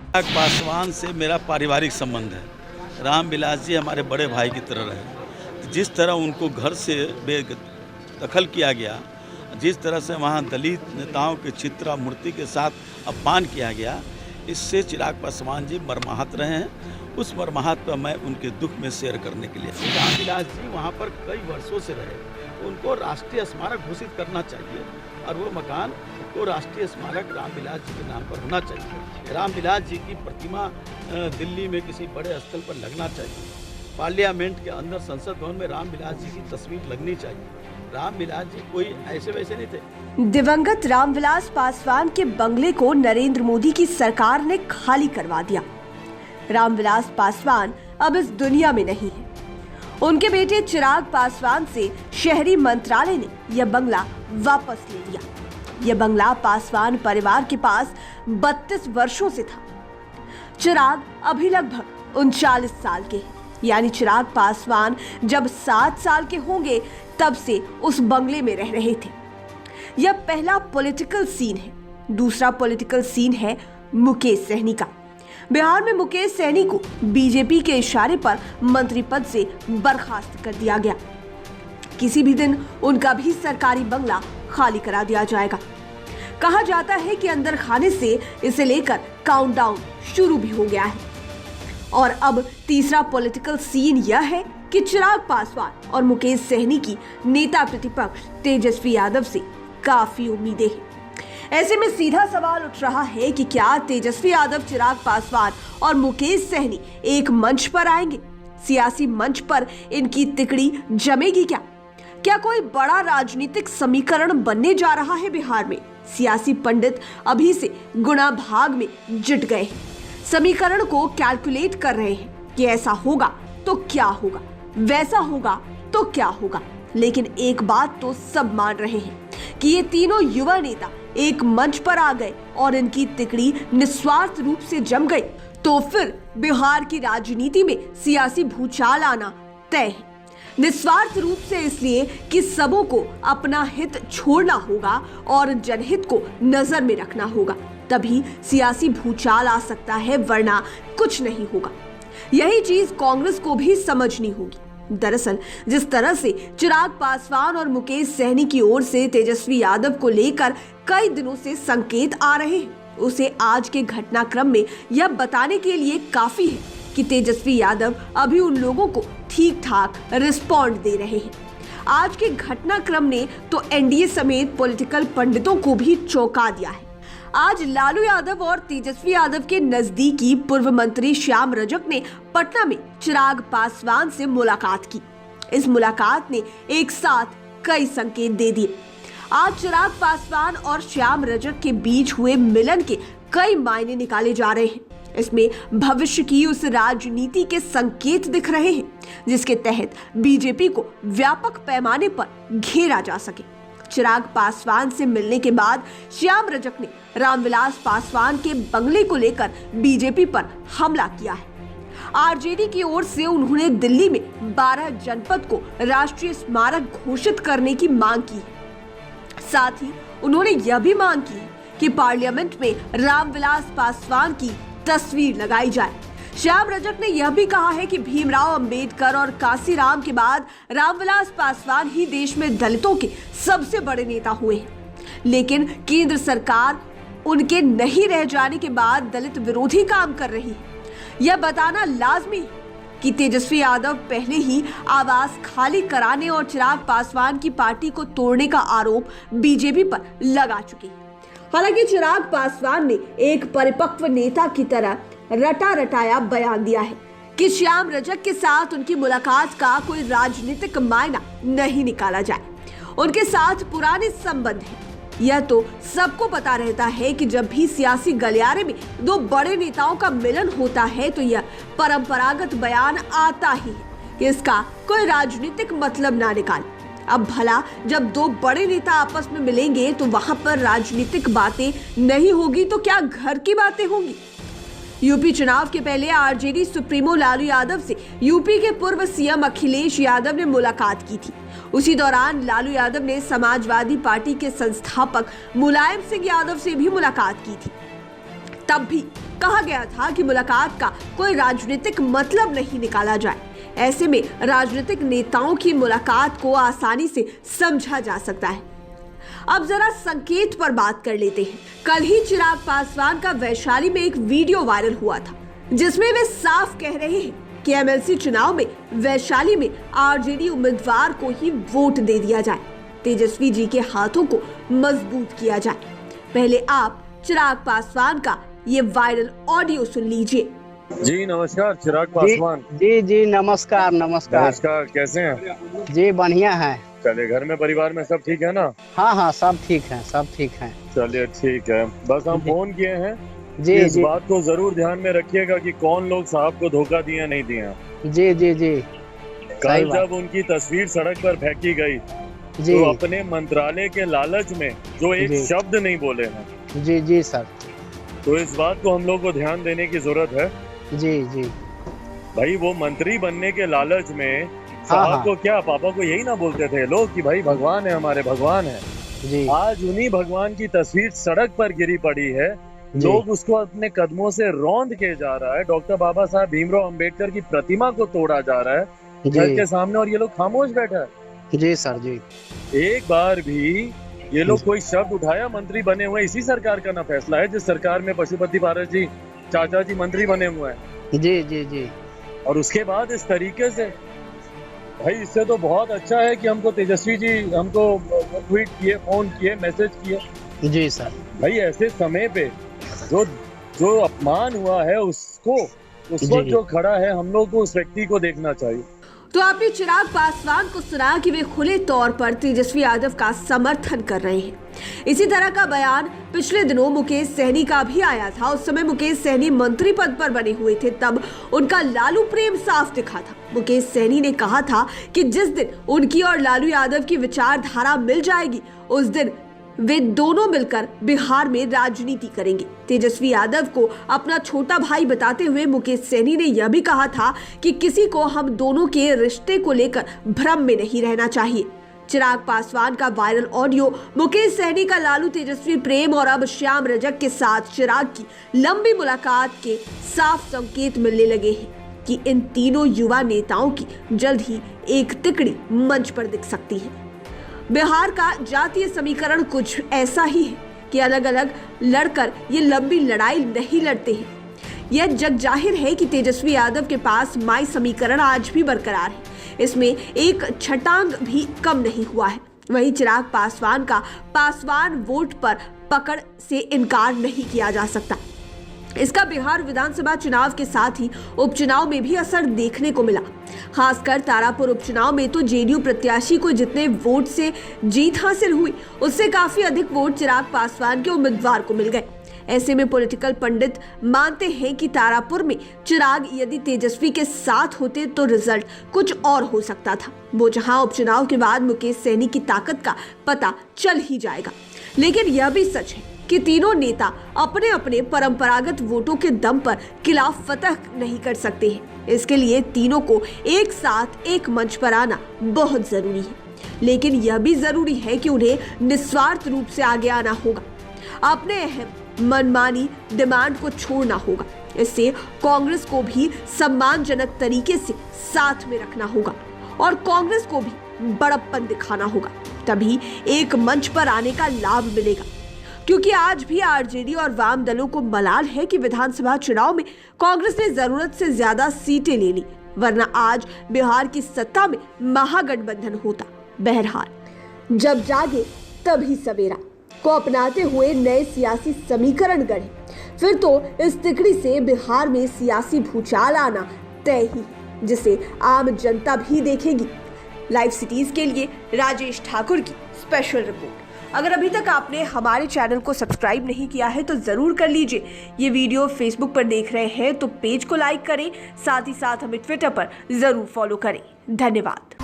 पासवान से मेरा पारिवारिक संबंध है। रामविलास जी हमारे बड़े भाई की तरह रहे। जिस तरह उनको घर से बेदखल किया गया, जिस तरह से वहाँ दलित नेताओं के चित्र मूर्ति के साथ अपमान किया गया, इससे चिराग पासवान जी मर्माहत रहे हैं। उस मर्माहत पर मैं उनके दुख में शेयर करने के लिए रामविलास जी वहाँ पर कई वर्षों से रहे, उनको राष्ट्रीय स्मारक घोषित करना चाहिए और वो मकान को राष्ट्रीय स्मारक रामविलास जी के नाम पर होना चाहिए। रामविलास जी की प्रतिमा दिल्ली में किसी बड़े स्थल पर लगना चाहिए। पार्लियामेंट के अंदर संसद भवन में रामविलास जी की तस्वीर लगनी चाहिए। रामविलास जी कोई ऐसे वैसे नहीं थे। दिवंगत रामविलास पासवान के बंगले को नरेंद्र मोदी की सरकार ने खाली करवा दिया। रामविलास पासवान अब इस दुनिया में नहीं है। उनके बेटे चिराग पासवान से शहरी मंत्रालय ने यह बंगला वापस ले लिया। यह बंगला पासवान परिवार के पास 32 वर्षों से था। चिराग अभी लगभग 39 साल के हैं, यानी चिराग पासवान जब 7 साल के होंगे तब से उस बंगले में रह रहे थे। यह पहला पॉलिटिकल सीन है। दूसरा पॉलिटिकल सीन है मुकेश सहनी का। बिहार में मुकेश सहनी को बीजेपी के इशारे पर मंत्री पद से बर्खास्त कर दिया गया। किसी भी दिन उनका भी सरकारी बंगला खाली करा दिया जाएगा। कहा जाता है कि अंदर खाने से इसे लेकर काउंटडाउन शुरू भी हो गया है। और अब तीसरा पॉलिटिकल सीन यह है कि चिराग पासवान और मुकेश सहनी की नेता प्रतिपक्ष तेजस्वी यादव से काफी उम्मीदें हैं। ऐसे में सीधा सवाल उठ रहा है कि क्या तेजस्वी यादव, चिराग पासवान और मुकेश सहनी एक मंच पर आएंगे? सियासी मंच पर इनकी तिकड़ी जमेगी क्या? क्या कोई बड़ा राजनीतिक समीकरण बनने जा रहा है बिहार में? सियासी पंडित अभी से गुणा भाग में जुट गए हैं। समीकरण को कैलकुलेट कर रहे हैं कि ऐसा होगा तो क्या होगा, वैसा होगा तो क्या होगा। लेकिन एक बात तो सब मान रहे हैं कि ये तीनों युवा नेता एक मंच पर आ गए और इनकी तिकड़ी निस्वार्थ रूप से जम गई तो फिर बिहार की राजनीति में सियासी भूचाल आना तय है। निस्वार्थ रूप से इसलिए कि सबों को अपना हित छोड़ना होगा और जनहित को नजर में रखना होगा, तभी सियासी भूचाल आ सकता है, वरना कुछ नहीं होगा। यही चीज कांग्रेस को भी समझनी होगी। दरअसल जिस तरह से चिराग पासवान और मुकेश सहनी की ओर से तेजस्वी यादव को लेकर कई दिनों से संकेत आ रहे हैं, उसे आज के घटनाक्रम में यह बताने के लिए काफी है कि तेजस्वी यादव अभी उन लोगों को ठीक ठाक रिस्पॉन्ड दे रहे हैं। आज के घटनाक्रम ने तो एनडीए समेत पॉलिटिकल पंडितों को भी चौंका दिया है। आज लालू यादव और तेजस्वी यादव के नजदीकी पूर्व मंत्री श्याम रजक ने पटना में चिराग पासवान से मुलाकात की। इस मुलाकात ने एक साथ कई संकेत दे दिए। आज चिराग पासवान और श्याम रजक के बीच हुए मिलन के कई मायने निकाले जा रहे हैं। इसमें भविष्य की उस राजनीति के संकेत दिख रहे हैं जिसके तहत बीजेपी को व्यापक पैमाने पर घेरा जा सके। चिराग पासवान से मिलने के बाद श्याम रजक ने रामविलास पासवान के बंगले को लेकर बीजेपी पर हमला किया है। आरजेडी की ओर से उन्होंने दिल्ली में 12 जनपद को राष्ट्रीय स्मारक घोषित करने की मांग की है। साथ ही उन्होंने यह भी मांग की है कि पार्लियामेंट में रामविलास पासवान की तस्वीर लगाई जाए। श्याम रजक ने यह भी कहा है कि भीमराव अंबेडकर और कांसीराम के बाद रामविलास पासवान ही देश में दलितों के सबसे बड़े नेता हुए हैं, लेकिन केंद्र सरकार उनके नहीं रह जाने के बाद दलित विरोधी काम कर रही है। यह बताना लाजमी है कि तेजस्वी यादव पहले ही आवास खाली कराने और चिराग पासवान की पार्टी को तोड़ने का आरोप बीजेपी पर लगा चुके हैं। हालांकि चिराग पासवान ने एक परिपक्व नेता की तरह रटा रटाया बयान दिया है कि श्याम रजक के साथ उनकी मुलाकात का कोई राजनीतिक मायना नहीं निकाला जाए। उनके साथ पुराने संबंध हैं। यह तो सबको पता रहता है कि जब भी सियासी गलियारे में दो बड़े नेताओं का मिलन होता है तो यह परंपरागत बयान आता ही है कि इसका कोई राजनीतिक मतलब ना निकाले। अब भला जब दो बड़े नेता आपस में मिलेंगे तो वहां पर राजनीतिक बातें नहीं होगी तो क्या घर की बातें होंगी? यूपी चुनाव के पहले आरजेडी सुप्रीमो लालू यादव से यूपी के पूर्व सीएम अखिलेश यादव ने मुलाकात की थी। उसी दौरान लालू यादव ने समाजवादी पार्टी के संस्थापक मुलायम सिंह यादव से भी मुलाकात की थी। तब भी कहा गया था कि मुलाकात का कोई राजनीतिक मतलब नहीं निकाला जाए। ऐसे में राजनीतिक नेताओं की मुलाकात को आसानी से समझा जा सकता है। अब जरा संकेत पर बात कर लेते हैं। कल ही चिराग पासवान का वैशाली में एक वीडियो वायरल हुआ था, जिसमें वे साफ कह रहे हैं कि एमएलसी चुनाव में वैशाली में आरजेडी उम्मीदवार को ही वोट दे दिया जाए, तेजस्वी जी के हाथों को मजबूत किया जाए। पहले आप चिराग पासवान का ये वायरल ऑडियो सुन लीजिए। जी नमस्कार, चिराग पासवान। जी नमस्कार। नमस्कार, कैसे हैं? जी बढ़िया है। चलिए, घर में परिवार में सब ठीक है ना? हाँ सब ठीक है। चलिए ठीक है, बस हम फोन किए हैं जी इस बात को जरूर ध्यान में रखिएगा कि कौन लोग साहब को धोखा दिया नहीं दिया। जी कल जब उनकी तस्वीर सड़क पर फेंकी गई तो अपने मंत्रालय के लालच में जो एक शब्द नहीं बोले हैं। जी सर। तो इस बात को हम लोग को ध्यान देने की जरूरत है। जी भाई, वो मंत्री बनने के लालच में साहब को क्या, पापा को यही ना बोलते थे लोग कि भाई भगवान है, हमारे भगवान है। जी आज उन्हीं भगवान की तस्वीर सड़क पर गिरी पड़ी है, लोग उसको अपने कदमों से रौंद के जा रहा है। डॉक्टर बाबा साहब भीमराव अंबेडकर की प्रतिमा को तोड़ा जा रहा है घर के सामने, और ये लोग खामोश बैठा है। जी सर जी। एक बार भी ये लोग कोई शब्द उठाया? मंत्री बने हुए इसी सरकार का ना फैसला है जिस सरकार में पशुपति पारस जी चाचा जी मंत्री बने हुए हैं। जी और उसके बाद इस तरीके से, भाई इससे तो बहुत अच्छा है कि हमको तेजस्वी जी हमको ट्वीट किए, फोन किए, मैसेज किए। जी सर। भाई ऐसे समय पे जो अपमान हुआ है उसको, उस वक्त जो खड़ा है, हम लोग को उस व्यक्ति को देखना चाहिए। तो आपने चिराग पासवान को सुना कि वे खुले तौर पर तेजस्वी यादव का समर्थन कर रहे हैं। इसी तरह का बयान पिछले दिनों मुकेश सहनी का भी आया था। उस समय मुकेश सहनी मंत्री पद पर बने हुए थे, तब उनका लालू प्रेम साफ दिखा था। मुकेश सहनी ने कहा था कि जिस दिन उनकी और लालू यादव की विचारधारा मिल जाएगी, उस दिन वे दोनों मिलकर बिहार में राजनीति करेंगे। तेजस्वी यादव को अपना छोटा भाई बताते हुए मुकेश सहनी ने यह भी कहा था कि किसी को हम दोनों के रिश्ते को लेकर भ्रम में नहीं रहना चाहिए। चिराग पासवान का वायरल ऑडियो, मुकेश सहनी का लालू तेजस्वी प्रेम और अब श्याम रजक के साथ चिराग की लंबी मुलाकात के साफ संकेत मिलने लगे हैं कि इन तीनों युवा नेताओं की जल्द ही एक तिकड़ी मंच पर दिख सकती है। बिहार का जातीय समीकरण कुछ ऐसा ही है कि अलग अलग लड़कर ये लंबी लड़ाई नहीं लड़ते हैं। यह जग जाहिर है कि तेजस्वी यादव के पास माई समीकरण आज भी बरकरार है, इसमें एक छटांग भी कम नहीं हुआ है। वहीं चिराग पासवान का पासवान वोट पर पकड़ से इनकार नहीं किया जा सकता। इसका बिहार विधानसभा चुनाव के साथ ही उपचुनाव में भी असर देखने को मिला। खासकर तारापुर उपचुनाव में तो जेडीयू प्रत्याशी को जितने वोट से जीत हासिल हुई, उससे काफी अधिक वोट चिराग पासवान के उम्मीदवार को मिल गए। ऐसे में पॉलिटिकल पंडित मानते हैं कि तारापुर में चिराग यदि तेजस्वी के साथ होते तो रिजल्ट कुछ और हो सकता था। वो जहां उपचुनाव के बाद मुकेश सहनी की ताकत का पता चल ही जाएगा। लेकिन यह भी सच है कि तीनों नेता अपने अपने परंपरागत वोटों के दम पर खिलाफ फतह नहीं कर सकते हैं। इसके लिए तीनों को एक साथ एक मंच पर आना बहुत जरूरी है। लेकिन यह भी जरूरी है कि उन्हें निस्वार्थ रूप से आगे आना होगा। अपने अहम मनमानी डिमांड को छोड़ना होगा। इससे कांग्रेस को भी सम्मानजनक तरीके से साथ में रखना होगा और कांग्रेस को भी बड़प्पन दिखाना होगा। तभी एक मंच पर आने का लाभ मिलेगा। क्योंकि आज भी आरजेडी और वाम दलों को मलाल है कि विधानसभा चुनाव में कांग्रेस ने जरूरत से ज्यादा सीटें ले ली, वरना आज बिहार की सत्ता में महागठबंधन होता। बहरहाल जब जागे तभी सवेरा को अपनाते हुए नए सियासी समीकरण गढ़े, फिर तो इस तिकड़ी से बिहार में सियासी भूचाल आना तय ही, जिसे आम जनता भी देखेगी। लाइव सिटीज के लिए राजेश ठाकुर की स्पेशल रिपोर्ट। अगर अभी तक आपने हमारे चैनल को सब्सक्राइब नहीं किया है तो जरूर कर लीजिए। ये वीडियो फेसबुक पर देख रहे हैं तो पेज को लाइक करें, साथ ही साथ हमें ट्विटर पर जरूर फॉलो करें। धन्यवाद।